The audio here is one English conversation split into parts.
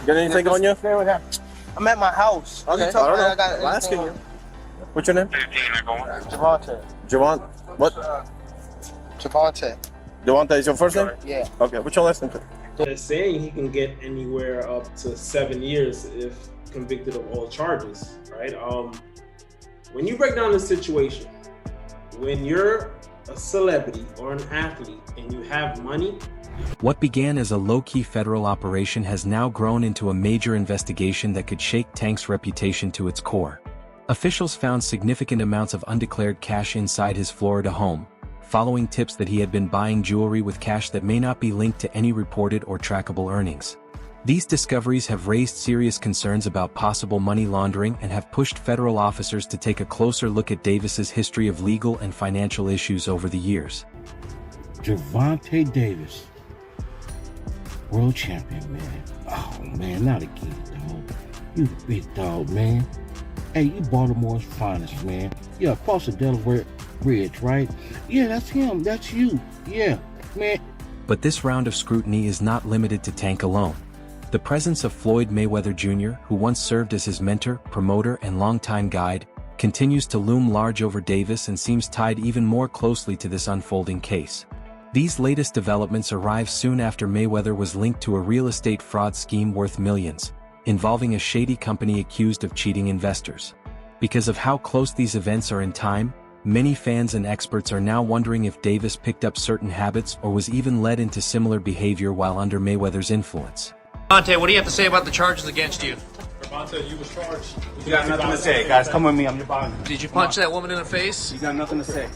Got anything on you? Stay with him. I'm at my house. Okay, I don't know. I'm asking you. What's your name? Gervonta. Javon. What? Gervonta. Gervonta is your first name? Yeah. Okay, what's your last name? They're saying he can get anywhere up to 7 years if convicted of all charges, right? When you break down the situation, when you're a celebrity or an athlete and you have money. What began as a low-key federal operation has now grown into a major investigation that could shake Tank's reputation to its core. Officials found significant amounts of undeclared cash inside his Florida home, following tips that he had been buying jewelry with cash that may not be linked to any reported or trackable earnings. These discoveries have raised serious concerns about possible money laundering and have pushed federal officers to take a closer look at Davis's history of legal and financial issues over the years. Gervonta Davis, world champion, man. Oh, man, not again, dog. You the big dog, man. Hey, you Baltimore's finest, man. Yeah, across the Delaware Bridge, right? Yeah, that's him. That's you. Yeah, man. But this round of scrutiny is not limited to Tank alone. The presence of Floyd Mayweather Jr., who once served as his mentor, promoter, and longtime guide, continues to loom large over Davis and seems tied even more closely to this unfolding case. These latest developments arrive soon after Mayweather was linked to a real estate fraud scheme worth millions, involving a shady company accused of cheating investors. Because of how close these events are in time, many fans and experts are now wondering if Davis picked up certain habits or was even led into similar behavior while under Mayweather's influence. Gervonta, what do you have to say about the charges against you? Gervonta, you was charged. You got nothing to say, guys. Come with me. I'm your bond. Did you punch that woman in the face? You got nothing to say.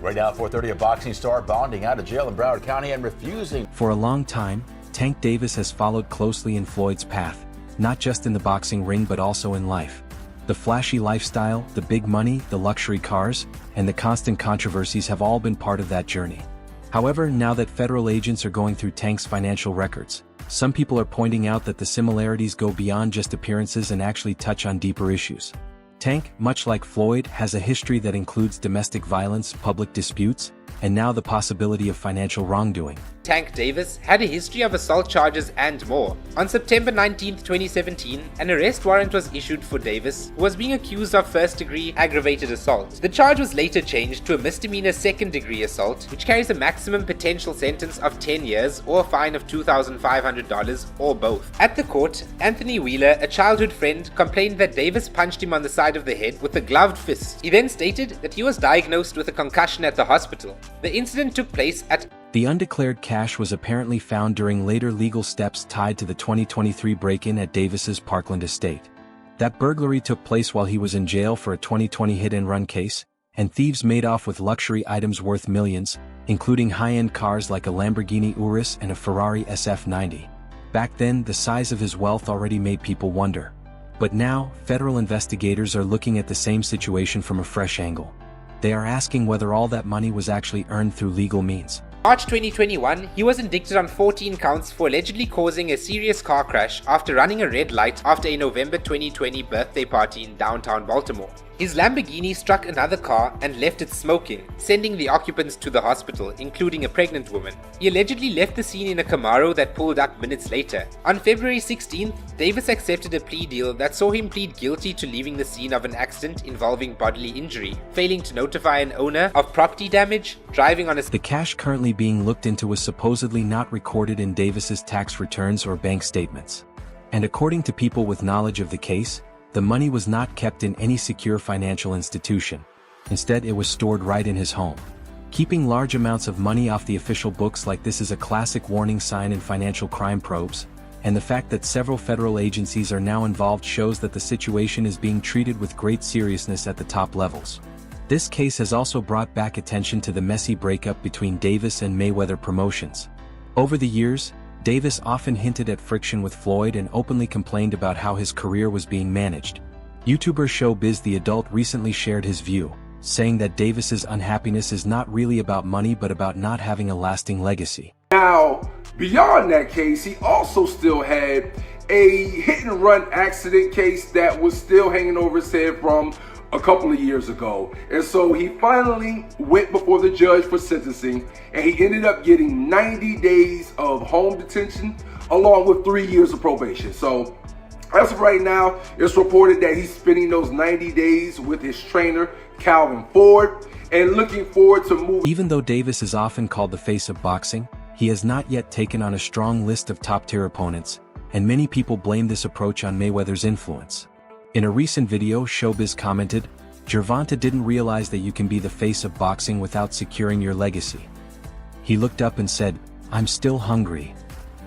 Right now, 4:30, a boxing star bonding out of jail in Broward County and refusing. For a long time, Tank Davis has followed closely in Floyd's path, not just in the boxing ring but also in life. The flashy lifestyle, the big money, the luxury cars, and the constant controversies have all been part of that journey. However, now that federal agents are going through Tank's financial records, some people are pointing out that the similarities go beyond just appearances and actually touch on deeper issues. Tank, much like Floyd, has a history that includes domestic violence, public disputes, and now the possibility of financial wrongdoing. Tank Davis had a history of assault charges and more. On September 19, 2017, an arrest warrant was issued for Davis, who was being accused of first-degree aggravated assault. The charge was later changed to a misdemeanor second-degree assault, which carries a maximum potential sentence of 10 years or a fine of $2,500 or both. At the court, Anthony Wheeler, a childhood friend, complained that Davis punched him on the side of the head with a gloved fist. He then stated that he was diagnosed with a concussion at the hospital. The incident took place at The undeclared cash was apparently found during later legal steps tied to the 2023 break-in at Davis's Parkland estate. That burglary took place while he was in jail for a 2020 hit-and-run case, and thieves made off with luxury items worth millions, including high-end cars like a Lamborghini Urus and a Ferrari SF90. Back then, the size of his wealth already made people wonder. But now, federal investigators are looking at the same situation from a fresh angle. They are asking whether all that money was actually earned through legal means. March 2021, he was indicted on 14 counts for allegedly causing a serious car crash after running a red light after a November 2020 birthday party in downtown Baltimore. His Lamborghini struck another car and left it smoking, sending the occupants to the hospital, including a pregnant woman. He allegedly left the scene in a Camaro that pulled up minutes later. On February 16th, Davis accepted a plea deal that saw him plead guilty to leaving the scene of an accident involving bodily injury, failing to notify an owner of property damage, driving on a... The cash currently being looked into was supposedly not recorded in Davis's tax returns or bank statements. And according to people with knowledge of the case, the money was not kept in any secure financial institution. Instead, it was stored right in his home. Keeping large amounts of money off the official books like this is a classic warning sign in financial crime probes, and the fact that several federal agencies are now involved shows that the situation is being treated with great seriousness at the top levels. This case has also brought back attention to the messy breakup between Davis and Mayweather Promotions. Over the years, Davis often hinted at friction with Floyd and openly complained about how his career was being managed. YouTuber Showbiz the Adult recently shared his view, saying that Davis's unhappiness is not really about money but about not having a lasting legacy. Now, beyond that case, he also still had a hit-and-run accident case that was still hanging over his head from a couple of years ago. And so he finally went before the judge for sentencing, and he ended up getting 90 days of home detention, along with 3 years of probation. So as of right now, it's reported that he's spending those 90 days with his trainer, Calvin Ford, and looking forward to moving. Even though Davis is often called the face of boxing, he has not yet taken on a strong list of top-tier opponents, and many people blame this approach on Mayweather's influence. In a recent video, Showbiz commented, "Gervonta didn't realize that you can be the face of boxing without securing your legacy. He looked up and said, 'I'm still hungry.'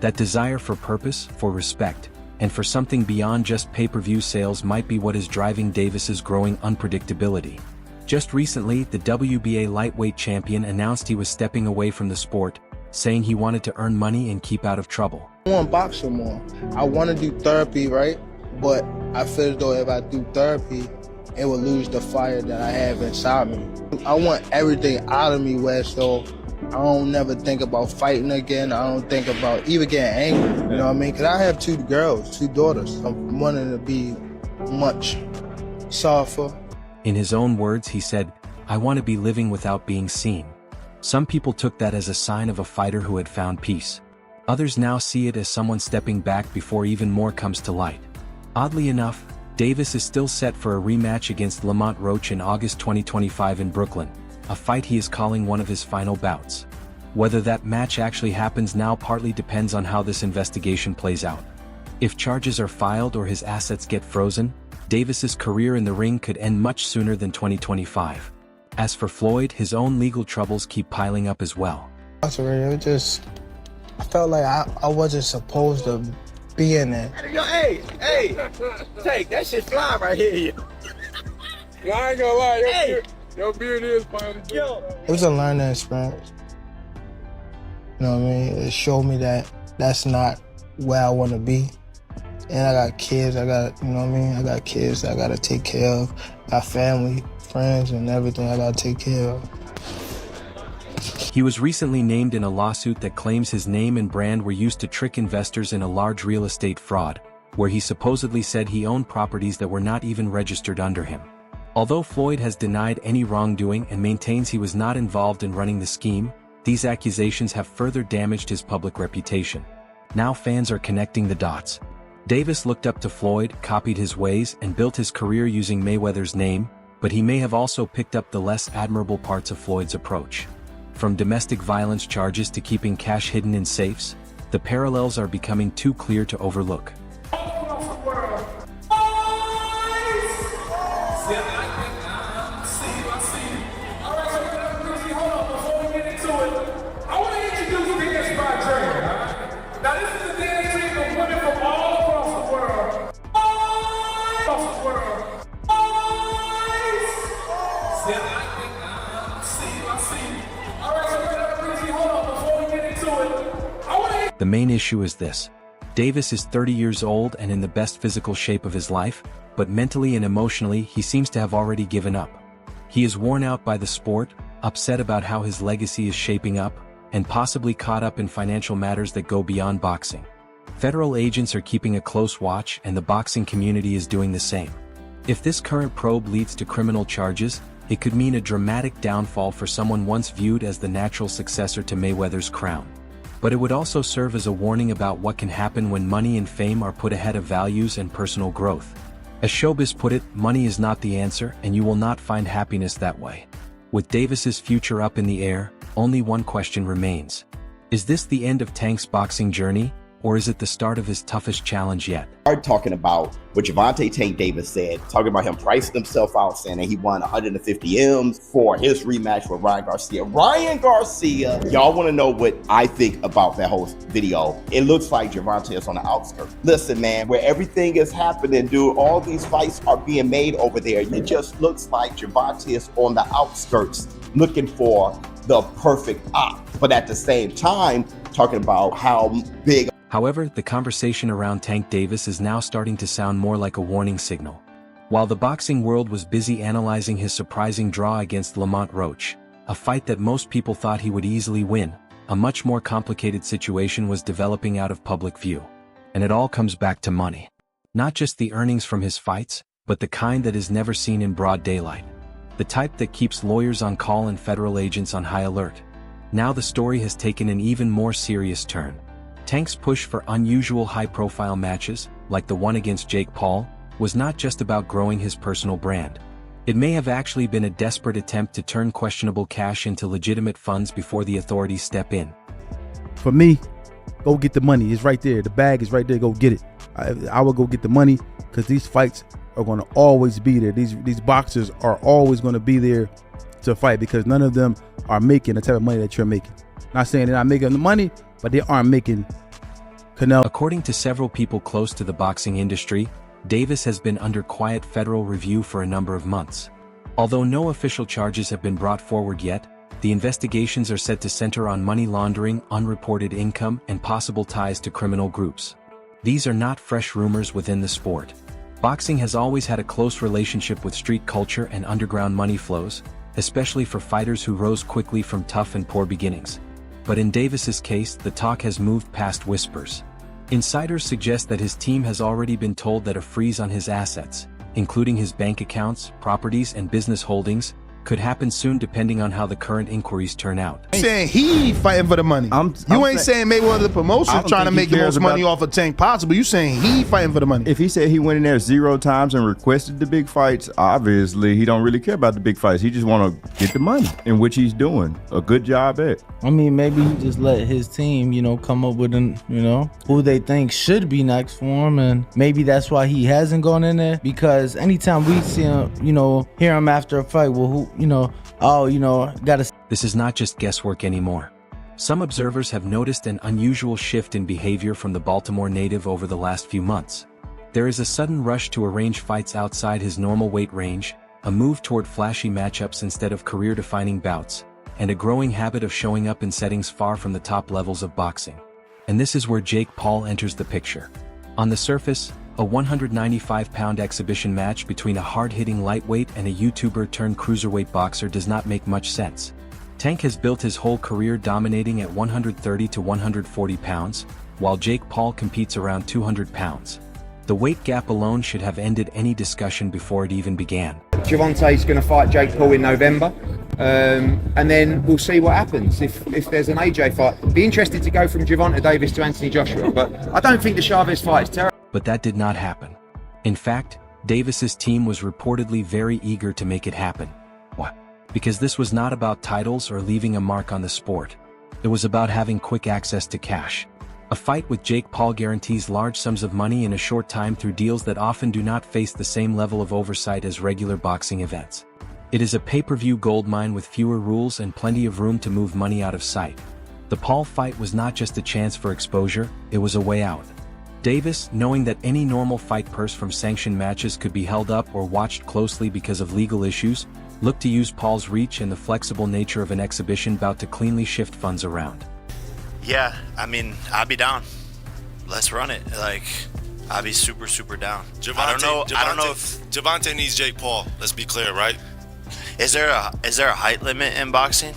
That desire for purpose, for respect, and for something beyond just pay-per-view sales might be what is driving Davis's growing unpredictability." Just recently, the WBA lightweight champion announced he was stepping away from the sport, saying he wanted to earn money and keep out of trouble. I want to box some more. I want to do therapy, right? But I feel as though if I do therapy, it will lose the fire that I have inside me. I want everything out of me where so I don't never think about fighting again. I don't think about even getting angry, you know what I mean? Because I have 2 girls, 2 daughters. I'm wanting to be much softer. In his own words, he said, "I want to be living without being seen." Some people took that as a sign of a fighter who had found peace. Others now see it as someone stepping back before even more comes to light. Oddly enough, Davis is still set for a rematch against Lamont Roach in August 2025 in Brooklyn, a fight he is calling one of his final bouts. Whether that match actually happens now partly depends on how this investigation plays out. If charges are filed or his assets get frozen, Davis's career in the ring could end much sooner than 2025. As for Floyd, his own legal troubles keep piling up as well. I felt like I wasn't supposed to be in there. Yo, hey, take that shit fly right here. I ain't gonna lie, your beard is fine. It was a learning experience. You know what I mean? It showed me that that's not where I want to be. And I got kids, you know what I mean? I got kids I gotta take care of. Got family, friends, and everything I gotta take care of. He was recently named in a lawsuit that claims his name and brand were used to trick investors in a large real estate fraud, where he supposedly said he owned properties that were not even registered under him. Although Floyd has denied any wrongdoing and maintains he was not involved in running the scheme, these accusations have further damaged his public reputation. Now fans are connecting the dots. Davis looked up to Floyd, copied his ways, and built his career using Mayweather's name, but he may have also picked up the less admirable parts of Floyd's approach. From domestic violence charges to keeping cash hidden in safes, the parallels are becoming too clear to overlook. The main issue is this. Davis is 30 years old and in the best physical shape of his life, but mentally and emotionally he seems to have already given up. He is worn out by the sport, upset about how his legacy is shaping up, and possibly caught up in financial matters that go beyond boxing. Federal agents are keeping a close watch and the boxing community is doing the same. If this current probe leads to criminal charges, it could mean a dramatic downfall for someone once viewed as the natural successor to Mayweather's crown. But it would also serve as a warning about what can happen when money and fame are put ahead of values and personal growth. As Showbiz put it, money is not the answer and you will not find happiness that way. With Davis's future up in the air, only one question remains. Is this the end of Tank's boxing journey, or is it the start of his toughest challenge yet? Talking about what Gervonta Tank Davis said, talking about him pricing himself out, saying that he won 150 M's for his rematch with Ryan Garcia. Y'all want to know what I think about that whole video? It looks like Gervonta is on the outskirts. Listen, man, where everything is happening, dude, all these fights are being made over there. It just looks like Gervonta is on the outskirts looking for the perfect op. But at the same time, talking about how big. However, the conversation around Tank Davis is now starting to sound more like a warning signal. While the boxing world was busy analyzing his surprising draw against Lamont Roach, a fight that most people thought he would easily win, a much more complicated situation was developing out of public view. And it all comes back to money. Not just the earnings from his fights, but the kind that is never seen in broad daylight. The type that keeps lawyers on call and federal agents on high alert. Now the story has taken an even more serious turn. Tank's push for unusual high-profile matches, like the one against Jake Paul, was not just about growing his personal brand. It may have actually been a desperate attempt to turn questionable cash into legitimate funds before the authorities step in. For me, go get the money. It's right there. The bag is right there. Go get it. I will go get the money because these fights are going to always be there. These boxers are always going to be there to fight because none of them are making the type of money that you're making. Not saying they're not making the money, but they aren't making Canelo. According to several people close to the boxing industry, Davis has been under quiet federal review for a number of months. Although no official charges have been brought forward yet, the investigations are said to center on money laundering, unreported income, and possible ties to criminal groups. These are not fresh rumors within the sport. Boxing has always had a close relationship with street culture and underground money flows, especially for fighters who rose quickly from tough and poor beginnings. But in Davis's case, the talk has moved past whispers. Insiders suggest that his team has already been told that a freeze on his assets, including his bank accounts, properties, and business holdings, could happen soon depending on how the current inquiries turn out. I'm saying he fighting for the money. You ain't saying Mayweather the promotion trying to make the most money off of Tank possible. You saying he fighting for the money. If he said he went in there 0 times and requested the big fights, obviously he don't really care about the big fights. He just want to get the money, in which he's doing a good job at. I mean, maybe he just let his team, come up with who they think should be next for him, and maybe that's why he hasn't gone in there. Because anytime we see him, hear him after a fight, well, who, gotta. This is not just guesswork anymore. Some observers have noticed an unusual shift in behavior from the Baltimore native over the last few months. There is a sudden rush to arrange fights outside his normal weight range, a move toward flashy matchups instead of career-defining bouts, and a growing habit of showing up in settings far from the top levels of boxing. And this is where Jake Paul enters the picture. On the surface, a 195-pound exhibition match between a hard-hitting lightweight and a YouTuber-turned-cruiserweight boxer does not make much sense. Tank has built his whole career dominating at 130 to 140 pounds, while Jake Paul competes around 200 pounds. The weight gap alone should have ended any discussion before it even began. Gervonta's going to fight Jake Paul in November, and then we'll see what happens if there's an AJ fight. Be interested to go from Gervonta Davis to Anthony Joshua, but I don't think the Chavez fight is terrible. But that did not happen. In fact, Davis's team was reportedly very eager to make it happen. What? Because this was not about titles or leaving a mark on the sport. It was about having quick access to cash. A fight with Jake Paul guarantees large sums of money in a short time through deals that often do not face the same level of oversight as regular boxing events. It is a pay-per-view goldmine with fewer rules and plenty of room to move money out of sight. The Paul fight was not just a chance for exposure, it was a way out. Davis, knowing that any normal fight purse from sanctioned matches could be held up or watched closely because of legal issues, looked to use Paul's reach and the flexible nature of an exhibition bout to cleanly shift funds around. Yeah, I mean, I'd be down. Let's run it. I'd be super, super down. I don't know if Gervonta needs Jake Paul. Let's be clear, right? Is there a height limit in boxing?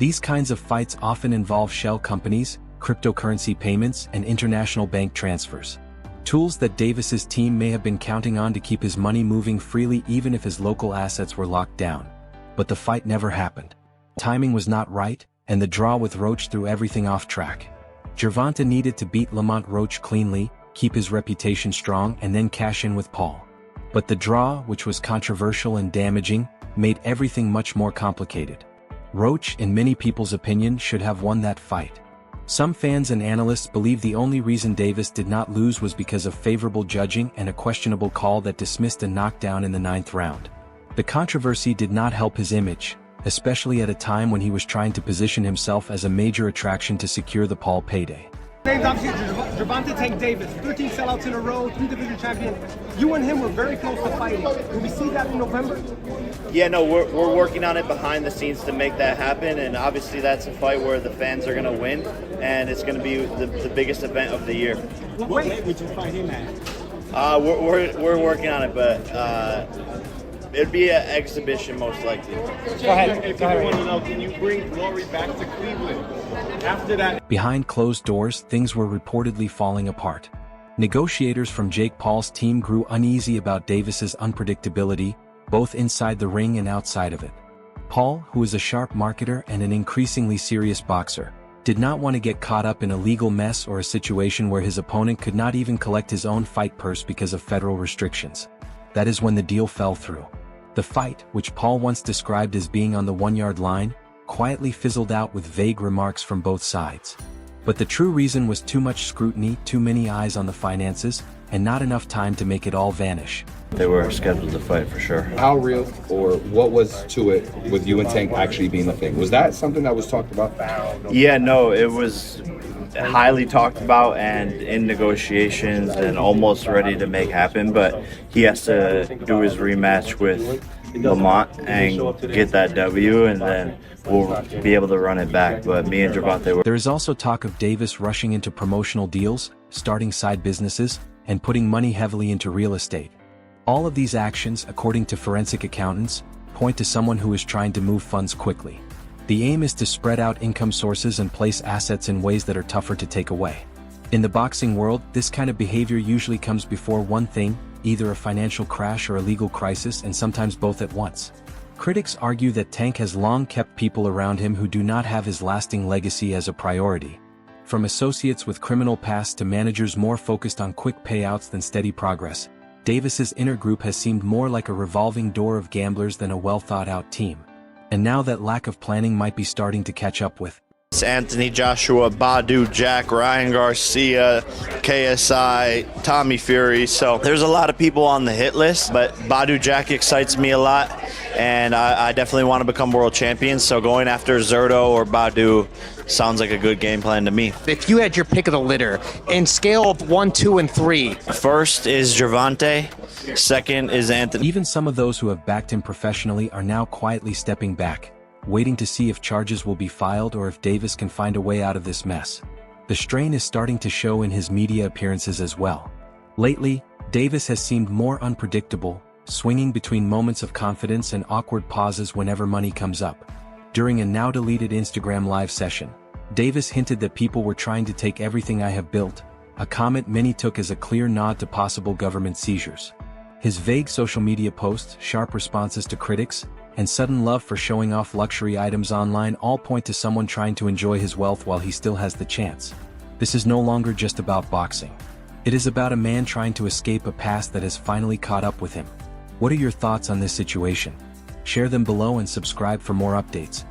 These kinds of fights often involve shell companies, cryptocurrency payments, and international bank transfers. Tools that Davis's team may have been counting on to keep his money moving freely even if his local assets were locked down. But the fight never happened. Timing was not right, and the draw with Roach threw everything off track. Gervonta needed to beat Lamont Roach cleanly, keep his reputation strong, and then cash in with Paul. But the draw, which was controversial and damaging, made everything much more complicated. Roach, in many people's opinion, should have won that fight. Some fans and analysts believe the only reason Davis did not lose was because of favorable judging and a questionable call that dismissed a knockdown in the 9th round. The controversy did not help his image, especially at a time when he was trying to position himself as a major attraction to secure the Paul payday. Name's obviously Gervonta Tank Davis, 13 sellouts in a row, 3 division champion. You and him were very close to fighting. Will we see that in November? Yeah, no, we're working on it behind the scenes to make that happen, and obviously that's a fight where the fans are going to win, and it's going to be the biggest event of the year. What weight would you fight him at? We're working on it, but it'd be an exhibition most likely. Go ahead. If people want to know, can you bring Glory back to Cleveland? After that. Behind closed doors, things were reportedly falling apart. Negotiators from Jake Paul's team grew uneasy about Davis's unpredictability, both inside the ring and outside of it. Paul, who is a sharp marketer and an increasingly serious boxer, did not want to get caught up in a legal mess or a situation where his opponent could not even collect his own fight purse because of federal restrictions. That is when the deal fell through. The fight, which Paul once described as being on the 1-yard line, quietly fizzled out with vague remarks from both sides. But the true reason was too much scrutiny, too many eyes on the finances, and not enough time to make it all vanish. They were scheduled to fight for sure. How real, or what was to it with you and Tank actually being the thing? Was that something that was talked about? Yeah, no, it was highly talked about and in negotiations and almost ready to make happen, but he has to do his rematch with Lamont and get that W, and then we'll be able to run it back. But me and Gervonta were... There is also talk of Davis rushing into promotional deals, starting side businesses, and putting money heavily into real estate. All of these actions, according to forensic accountants, point to someone who is trying to move funds quickly. The aim is to spread out income sources and place assets in ways that are tougher to take away. In the boxing world, this kind of behavior usually comes before one thing, either a financial crash or a legal crisis, and sometimes both at once. Critics argue that Tank has long kept people around him who do not have his lasting legacy as a priority. From associates with criminal past to managers more focused on quick payouts than steady progress, Davis's inner group has seemed more like a revolving door of gamblers than a well-thought-out team. And now that lack of planning might be starting to catch up with. It's Anthony Joshua, Badu Jack, Ryan Garcia, KSI, Tommy Fury. So there's a lot of people on the hit list, but Badu Jack excites me a lot, and I definitely want to become world champion. So going after Zerto or Badu sounds like a good game plan to me. If you had your pick of the litter, and scale of 1, 2, and 3. First is Gervonta. Second is Anthony. Even some of those who have backed him professionally are now quietly stepping back, waiting to see if charges will be filed or if Davis can find a way out of this mess. The strain is starting to show in his media appearances as well. Lately, Davis has seemed more unpredictable, swinging between moments of confidence and awkward pauses whenever money comes up. During a now-deleted Instagram live session, Davis hinted that people were trying to take everything I have built, a comment many took as a clear nod to possible government seizures. His vague social media posts, sharp responses to critics, and sudden love for showing off luxury items online all point to someone trying to enjoy his wealth while he still has the chance. This is no longer just about boxing. It is about a man trying to escape a past that has finally caught up with him. What are your thoughts on this situation? Share them below and subscribe for more updates.